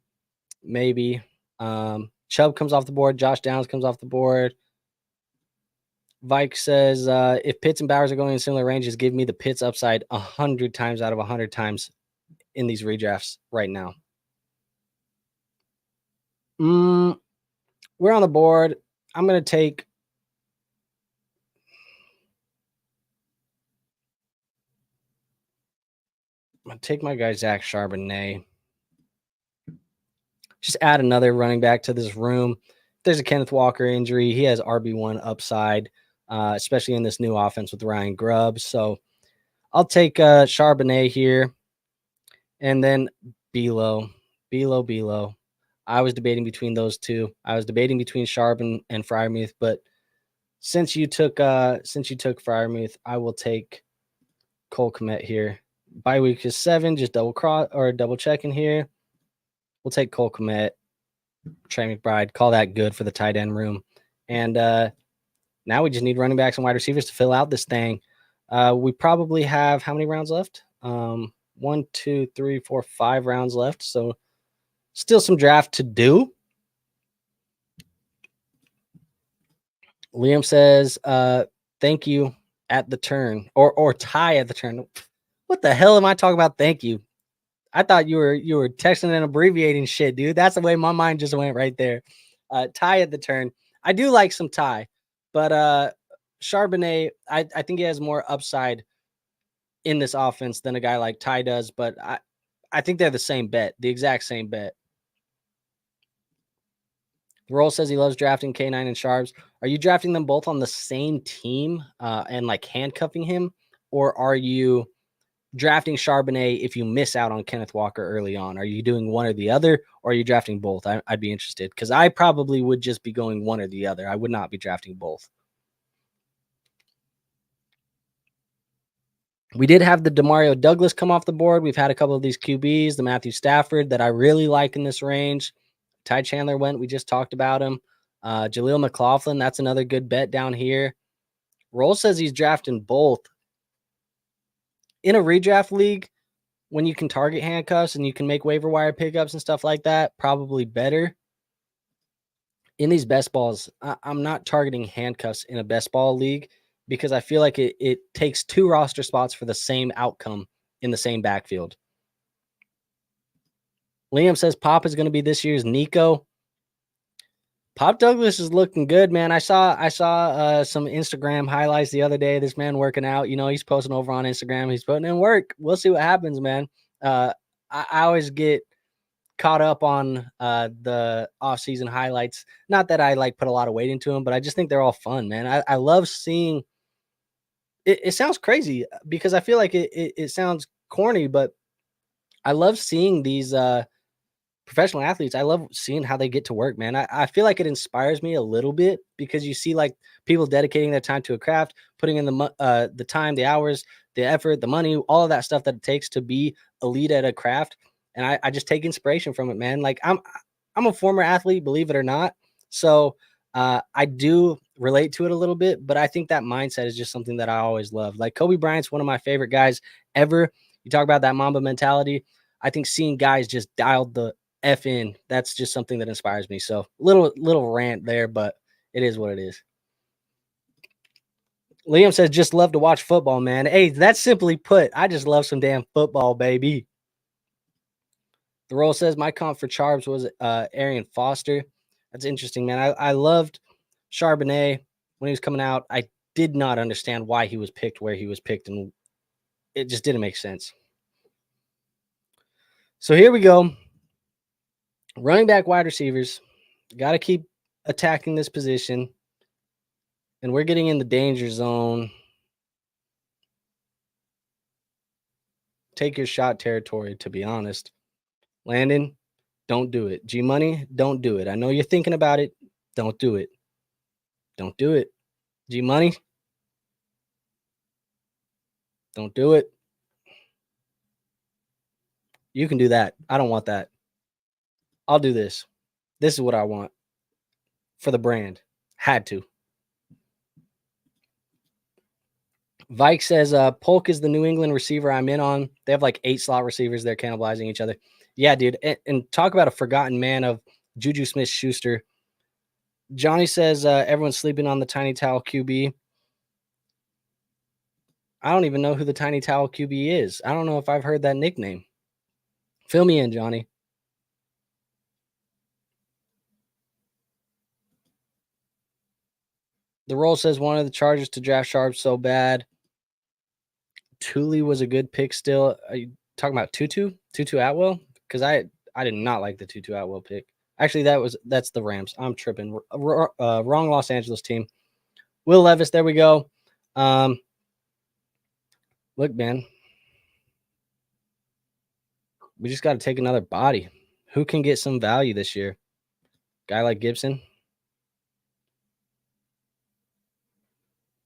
Maybe. Chubb comes off the board. Josh Downs comes off the board. Vike says, if Pitts and Bowers are going in similar ranges, give me the Pitts upside 100 times out of 100 times in these redrafts right now. We're on the board. I'm going to take my guy, Zach Charbonnet. Just add another running back to this room. There's a Kenneth Walker injury. He has RB1 upside, especially in this new offense with Ryan Grubbs. So I'll take Charbonnet here. And then Belo. I was debating between those two. I was debating between Sharp and Freiermuth, but since you took Freiermuth, I will take Cole Kmet here. Bye week is 7, just double checking here. We'll take Cole Kmet, Trey McBride, call that good for the tight end room. And now we just need running backs and wide receivers to fill out this thing. We probably have how many rounds left? 1, 2, 3, 4, 5 rounds left. So still some draft to do. Liam says, thank you at the turn or tie at the turn. What the hell am I talking about? Thank you. I thought you were texting and abbreviating shit, dude. That's the way my mind just went right there. Tie at the turn. I do like some tie, but Charbonnet, I think he has more upside in this offense than a guy like Ty does, but I think they're the exact same bet. Roll says he loves drafting K9 and Sharps. Are you drafting them both on the same team and like handcuffing him, or are you drafting Charbonnet if you miss out on Kenneth Walker early on? Are you doing one or the other, or are you drafting both? I'd be interested because I probably would just be going one or the other. I would not be drafting both. We did have the Demario Douglas come off the board. We've had a couple of these QBs, the Matthew Stafford that I really like in this range. Ty Chandler went. We just talked about him. Jaleel McLaughlin, that's another good bet down here. Roll says he's drafting both. In a redraft league, when you can target handcuffs and you can make waiver wire pickups and stuff like that, probably better. In these best balls, I'm not targeting handcuffs in a best ball league because I feel like it takes 2 roster spots for the same outcome in the same backfield. Liam says Pop is going to be this year's Nico. Pop Douglas is looking good, man. I saw some Instagram highlights the other day. This man working out. You know, he's posting over on Instagram. He's putting in work. We'll see what happens, man. I always get caught up on the off-season highlights. Not that I like put a lot of weight into them, but I just think they're all fun, man. I love seeing it. It sounds crazy because I feel like it sounds corny, but I love seeing these professional athletes. I love seeing how they get to work, man. I feel like it inspires me a little bit because you see like people dedicating their time to a craft, putting in the time, the hours, the effort, the money, all of that stuff that it takes to be elite at a craft. And I just take inspiration from it, man. Like I'm a former athlete, believe it or not. So I do relate to it a little bit, but I think that mindset is just something that I always love. Like Kobe Bryant's one of my favorite guys ever. You talk about that Mamba mentality. I think seeing guys just dialed the F in, that's just something that inspires me. So little rant there, but it is what it is. Liam says, just love to watch football, man. Hey, that's simply put. I just love some damn football, baby. The Roll says, my comp for Charbs was Arian Foster. That's interesting, man. I loved Charbonnet when he was coming out. I did not understand why he was picked where he was picked, and it just didn't make sense. So here we go. Running back, wide receivers. Got to keep attacking this position, and we're getting in the danger zone. Take your shot territory, to be honest. Landon, don't do it. G Money, don't do it. I know you're thinking about it. Don't do it. Don't do it. G Money, don't do it. You can do that. I don't want that. I'll do this. This is what I want for the brand. Had to. Vike says, Polk is the New England receiver I'm in on. They have like 8 slot receivers. They're cannibalizing each other. Yeah, dude. And talk about a forgotten man of Juju Smith-Schuster. Johnny says, everyone's sleeping on the Tiny Towel QB. I don't even know who the Tiny Towel QB is. I don't know if I've heard that nickname. Fill me in, Johnny. The roll says one of the Chargers to draft Sharp so bad. Thule was a good pick still. Are you talking about Tutu Atwell? Because I did not like the Tutu Atwell pick. Actually, that's the Rams. I'm tripping. Wrong Los Angeles team. Will Levis, there we go. Look, man. We just got to take another body. Who can get some value this year? Guy like Gibson?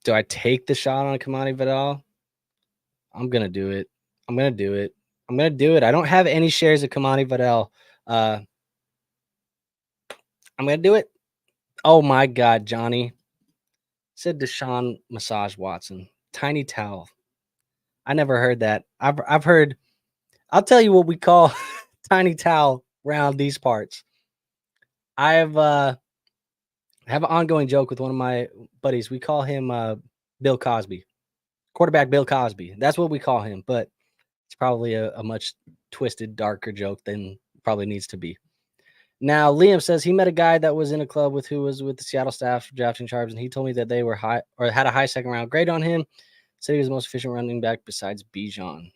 Do I take the shot on Kamani Vidal? I'm going to do it. I'm going to do it. I don't have any shares of Kamani Vidal. I'm going to do it. Oh, my God, Johnny. Said Deshaun Massage Watson. Tiny Towel. I never heard that. I've heard. I'll tell you what we call Tiny Towel around these parts. I have an ongoing joke with one of my buddies. We call him Bill Cosby. Quarterback Bill Cosby. That's what we call him, but it's probably a much twisted, darker joke than probably needs to be. Now, Liam says he met a guy that was in a club who was with the Seattle staff drafting Sharps, and he told me that they were high or had a high second round grade on him. Said he was the most efficient running back besides Bijan.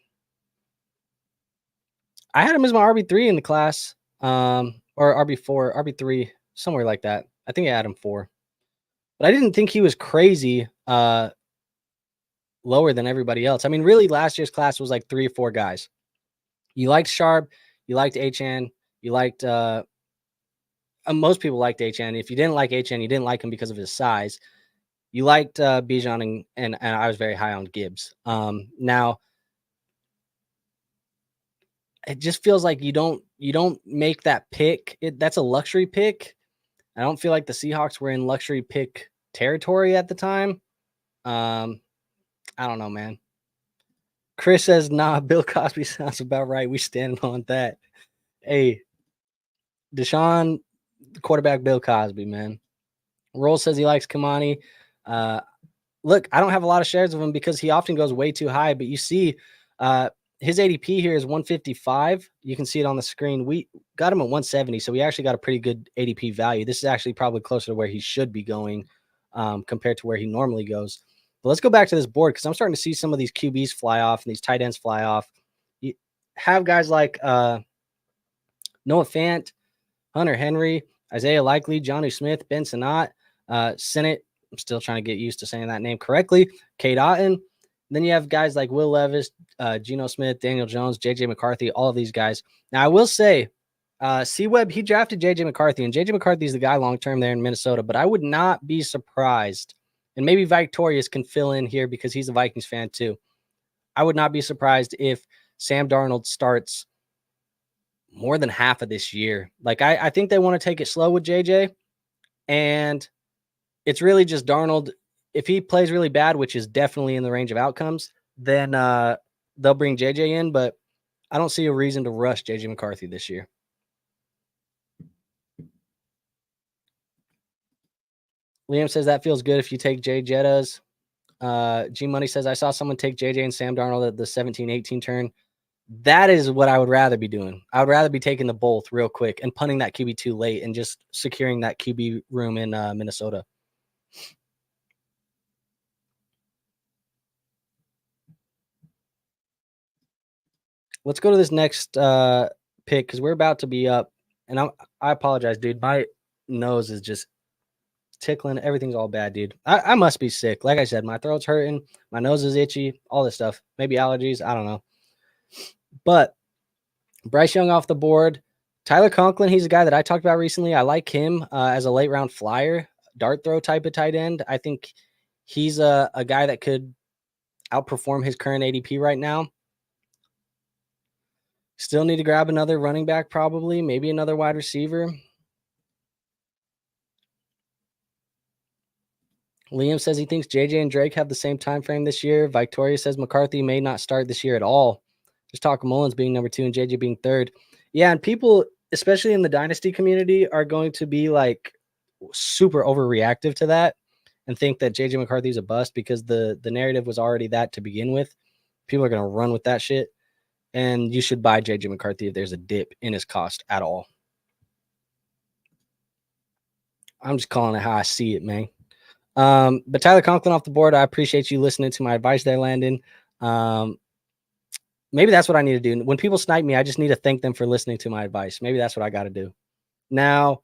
I had him as my RB3 in the class, or RB4, RB3, somewhere like that. I think I had him 4. But I didn't think he was crazy lower than everybody else. I mean, really, last year's class was like 3 or 4 guys. You liked Sharp, you liked HN, you liked most people liked HN. If you didn't like HN, you didn't like him because of his size. You liked Bijan, and I was very high on Gibbs. Now, it just feels like you don't make that pick. That's a luxury pick. I don't feel like the Seahawks were in luxury pick territory at the time. I don't know, man. Chris says, nah, Bill Cosby sounds about right. We stand on that. Hey, Deshaun, quarterback Bill Cosby, man. Roll says he likes Kamani. Look, I don't have a lot of shares of him because he often goes way too high, but you see his ADP here is 155. You can see it on the screen. We got him at 170, so we actually got a pretty good ADP value. This is actually probably closer to where he should be going compared to where he normally goes. But let's go back to this board because I'm starting to see some of these QBs fly off and these tight ends fly off. You have guys like Noah Fant, Hunter Henry, Isaiah Likely, Jonnu Smith, Ben Sinnott, Sennett. I'm still trying to get used to saying that name correctly. Cade Otton. Then you have guys like Will Levis, Geno Smith, Daniel Jones, J.J. McCarthy, all of these guys. Now, I will say, C-Web, he drafted J.J. McCarthy, and J.J. McCarthy is the guy long-term there in Minnesota, but I would not be surprised, and maybe Victorious can fill in here because he's a Vikings fan too. I would not be surprised if Sam Darnold starts more than half of this year. Like, I think they want to take it slow with J.J., and it's really just Darnold. If he plays really bad, which is definitely in the range of outcomes, then they'll bring JJ in, but I don't see a reason to rush JJ McCarthy this year. Liam says that feels good if you take Jay Jettas. G Money says, I saw someone take JJ and Sam Darnold at the 17-18 turn. That is what I would rather be doing. I would rather be taking the both real quick and punting that QB2 late and just securing that QB room in Minnesota. Let's go to this next pick because we're about to be up. And I apologize, dude. My nose is just tickling. Everything's all bad, dude. I must be sick. Like I said, my throat's hurting. My nose is itchy. All this stuff. Maybe allergies. I don't know. But Bryce Young off the board. Tyler Conklin, he's a guy that I talked about recently. I like him as a late round flyer, dart throw type of tight end. I think he's a guy that could outperform his current ADP right now. Still need to grab another running back, probably, maybe another wide receiver. Liam says he thinks JJ and Drake have the same time frame this year. Victoria says McCarthy may not start this year at all. Just talking Mullins being number 2 and JJ being 3rd. Yeah, and people, especially in the Dynasty community, are going to be like super overreactive to that and think that JJ McCarthy is a bust because the narrative was already that to begin with. People are going to run with that shit. And you should buy JJ McCarthy if there's a dip in his cost at all. I'm just calling it how I see it, man. But Tyler Conklin off the board, I appreciate you listening to my advice there, Landon. Maybe that's what I need to do. When people snipe me, I just need to thank them for listening to my advice. Maybe that's what I got to do. Now,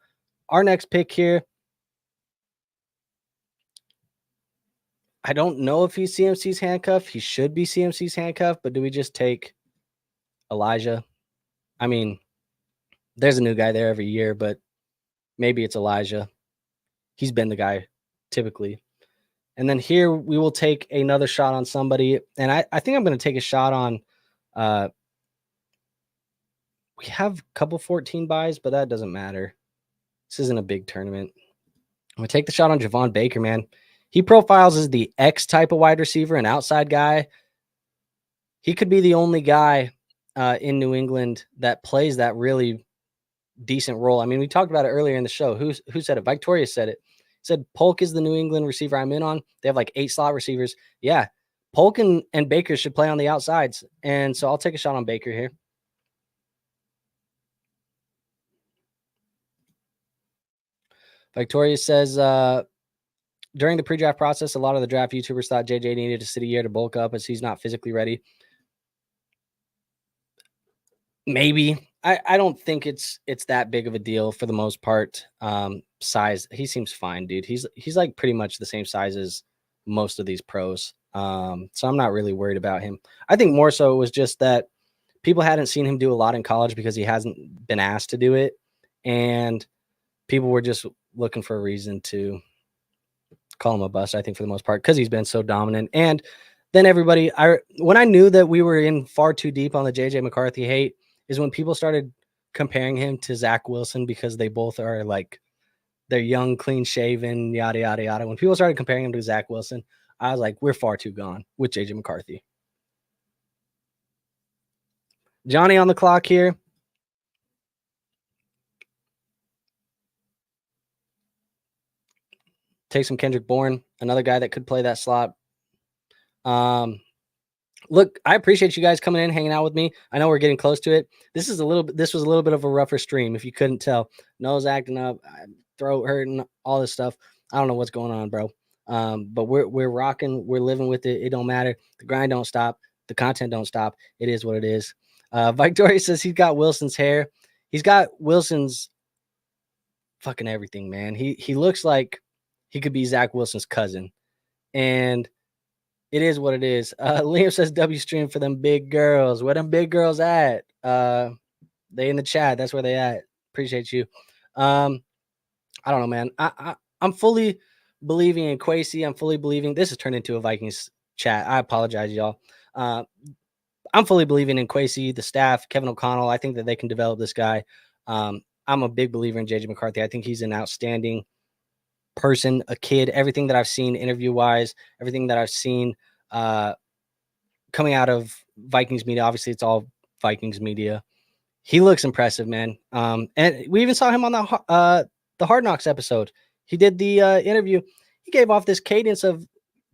our next pick here, I don't know if he's CMC's handcuff. He should be CMC's handcuff, but do we just take Elijah? I mean, there's a new guy there every year, but maybe it's Elijah. He's been the guy typically. And then here we will take another shot on somebody. And I think I'm going to take a shot on we have a couple 14 buys, but that doesn't matter. This isn't a big tournament. I'm going to take the shot on Javon Baker, man. He profiles as the X type of wide receiver, an outside guy. He could be the only guy in New England that plays that really decent role. I mean, we talked about it earlier in the show. Who said it? Victoria said it. Said Polk is the New England receiver I'm in on. They have like 8 slot receivers. Yeah, Polk and Baker should play on the outsides. And so I'll take a shot on Baker here. Victoria says, during the pre-draft process, a lot of the draft YouTubers thought JJ needed to sit a year to bulk up as he's not physically ready. Maybe. I don't think it's that big of a deal for the most part. Size, he seems fine, dude. He's like pretty much the same size as most of these pros. So I'm not really worried about him. I think more so it was just that people hadn't seen him do a lot in college because he hasn't been asked to do it. And people were just looking for a reason to call him a bust, I think, for the most part, because he's been so dominant. And then everybody, when I knew that we were in far too deep on the JJ McCarthy hate is when people started comparing him to Zach Wilson because they both are like, they're young, clean shaven, yada, yada, yada. When people started comparing him to Zach Wilson, I was like, we're far too gone with JJ McCarthy. Johnny on the clock here. Take some Kendrick Bourne, another guy that could play that slot. Look, I appreciate you guys coming in, hanging out with me. I know we're getting close to it. This was a little bit of a rougher stream, if you couldn't tell. Nose acting up, throat hurting, all this stuff. I don't know what's going on, bro. But we're rocking, we're living with it. It don't matter. The grind don't stop. The content don't stop. It is what it is. Victoria says he's got Wilson's hair. He's got Wilson's fucking everything, man. He looks like he could be Zach Wilson's cousin. And it is what it is. Liam says W stream for them big girls. Where them big girls at? They in the chat. That's where they at. Appreciate you. I don't know, man. I'm fully believing in Kwesi. I'm fully believing. This has turned into a Vikings chat. I apologize, y'all. I'm fully believing in Kwesi, the staff, Kevin O'Connell. I think that they can develop this guy. I'm a big believer in JJ McCarthy. I think he's an outstanding person, a kid. Everything that I've seen interview-wise, everything that I've seen coming out of Vikings media, obviously it's all Vikings media. He looks impressive, man. And we even saw him on the Hard Knocks episode. He did the interview. He gave off this cadence of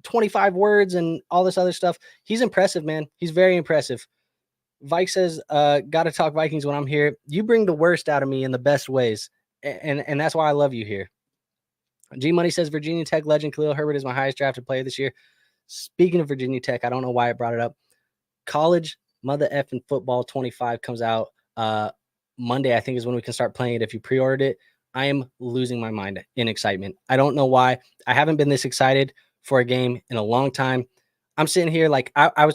25 words and all this other stuff. He's impressive, man. He's very impressive. Vike says, got to talk Vikings when I'm here. You bring the worst out of me in the best ways. And that's why I love you here. G Money says Virginia Tech legend Khalil Herbert is my highest drafted player this year. Speaking of Virginia Tech, I don't know why I brought it up. College Mother Effing Football 25 comes out Monday, I think, is when we can start playing it if you pre-ordered it. I am losing my mind in excitement. I don't know why. I haven't been this excited for a game in a long time. I'm sitting here like I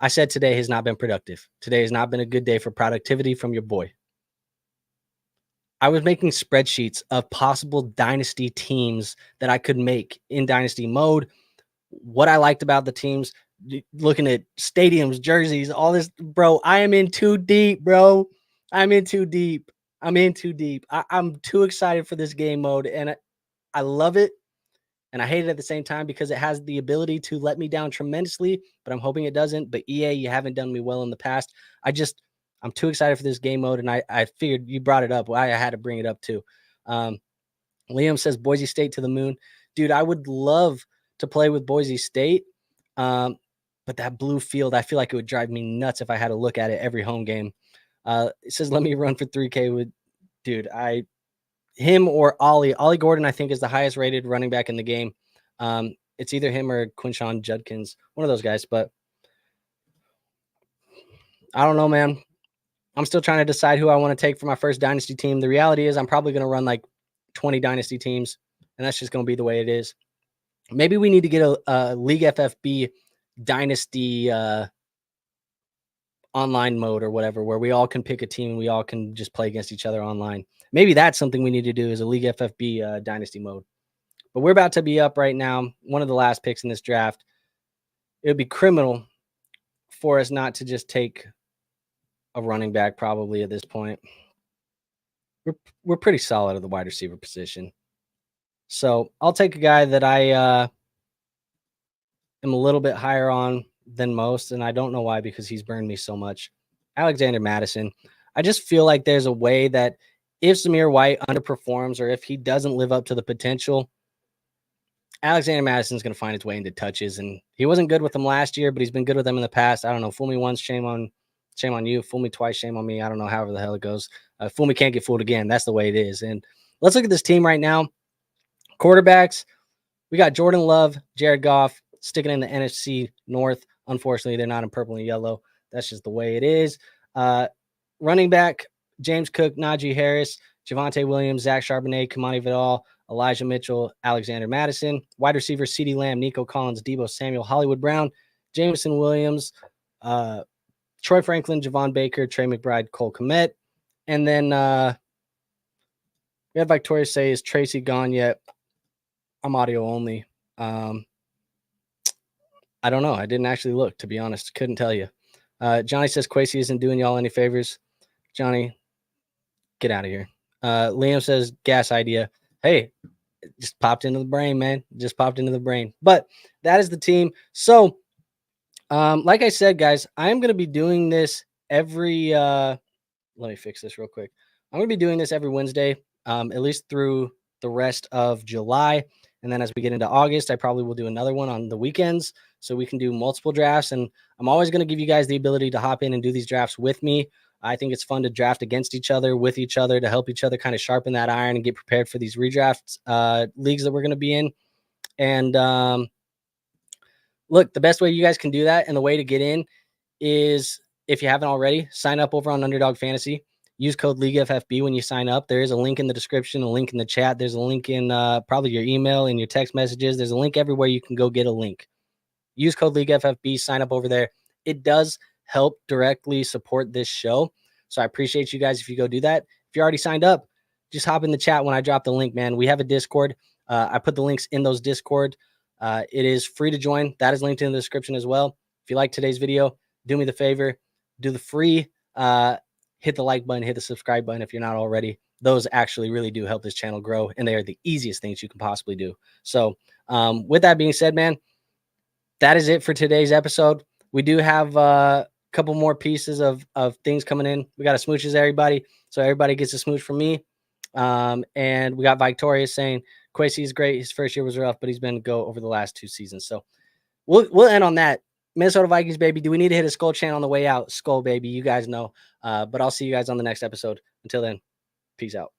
said today has not been productive. Today has not been a good day for productivity from your boy. I was making spreadsheets of possible Dynasty teams that I could make in Dynasty mode, what I liked about the teams, looking at stadiums, jerseys, all this. Bro, I am in too deep, bro. I'm in too deep. I'm in too deep. I'm too excited for this game mode, and I love it. And I hate it at the same time because it has the ability to let me down tremendously, but I'm hoping it doesn't. But EA, you haven't done me well in the past. I'm too excited for this game mode, and I figured you brought it up. Well, I had to bring it up too. Liam says Boise State to the moon. Dude, I would love to play with Boise State, but that blue field, I feel like it would drive me nuts if I had to look at it every home game. It says, let me run for 3K with, dude, him or Ollie. Ollie Gordon, I think, is the highest rated running back in the game. It's either him or Quinshon Judkins, one of those guys, but I don't know, man. I'm still trying to decide who I want to take for my first Dynasty team. The reality is I'm probably going to run like 20 Dynasty teams, and that's just going to be the way it is. Maybe we need to get a League FFB Dynasty online mode or whatever, where we all can pick a team and we all can just play against each other online. Maybe that's something we need to do, is a League FFB Dynasty mode. But we're about to be up right now, one of the last picks in this draft. It would be criminal for us not to just take a running back probably at this point. We're pretty solid at the wide receiver position. So I'll take a guy that I am a little bit higher on than most, and I don't know why, because he's burned me so much. Alexander Madison. I just feel like there's a way that if Zamir White underperforms, or if he doesn't live up to the potential, Alexander Madison's going to find his way into touches. And he wasn't good with them last year, but he's been good with them in the past. I don't know. Fool me once, shame on you. Fool me twice, shame on me. I don't know, however the hell it goes. Fool me can't get fooled again. That's the way it is. And let's look at this team right now. Quarterbacks, we got Jordan Love, Jared Goff, sticking in the NFC North. Unfortunately, they're not in purple and yellow. That's just the way it is. Running back, James Cook, Najee Harris, Javonte Williams, Zach Charbonnet, Kamani Vidal, Elijah Mitchell, Alexander Madison. Wide receiver, CeeDee Lamb, Nico Collins, Deebo Samuel, Hollywood Brown, Jameson Williams, Troy Franklin, Javon Baker, Trey McBride, Cole Kmet. And then we had Victoria say, is Tracy gone yet? I'm audio only. I don't know. I didn't actually look, to be honest. Couldn't tell you. Johnny says Quasey isn't doing y'all any favors. Johnny, get out of here. Liam says gas idea. Hey, just popped into the brain, man. Just popped into the brain. But that is the team. So, like I said, guys, I am going to be doing this every let me fix this real quick. I'm going to be doing this every Wednesday, at least through the rest of July. And then as we get into August, I probably will do another one on the weekends, so we can do multiple drafts. And I'm always going to give you guys the ability to hop in and do these drafts with me. I think it's fun to draft against each other, with each other, to help each other kind of sharpen that iron and get prepared for these redraft leagues that we're going to be in. And look, the best way you guys can do that, and the way to get in, is, if you haven't already, sign up over on Underdog Fantasy. Use code LeagueFFB when you sign up. There is a link in the description, a link in the chat. There's a link in probably your email and your text messages. There's a link everywhere you can go get a link. Use code LeagueFFB, sign up over there. It does help directly support this show, so I appreciate you guys if you go do that. If you're already signed up, just hop in the chat when I drop the link, man. We have a Discord. I put the links in those Discord. It is free to join. That is linked in the description as well. If you like today's video, do me the favor, do the free hit the like button, hit the subscribe button if you're not already. Those actually really do help this channel grow, and they are the easiest things you can possibly do. So with that being said, man, that is it for today's episode. We do have a couple more pieces of things coming in. We got a smooches, everybody. So everybody gets a smooch from me. And we got Victoria saying Quasey is great. His first year was rough, but he's been go over the last 2 seasons. So we'll end on that. Minnesota Vikings, baby. Do we need to hit a skull chant on the way out? Skull, baby. You guys know. But I'll see you guys on the next episode. Until then, peace out.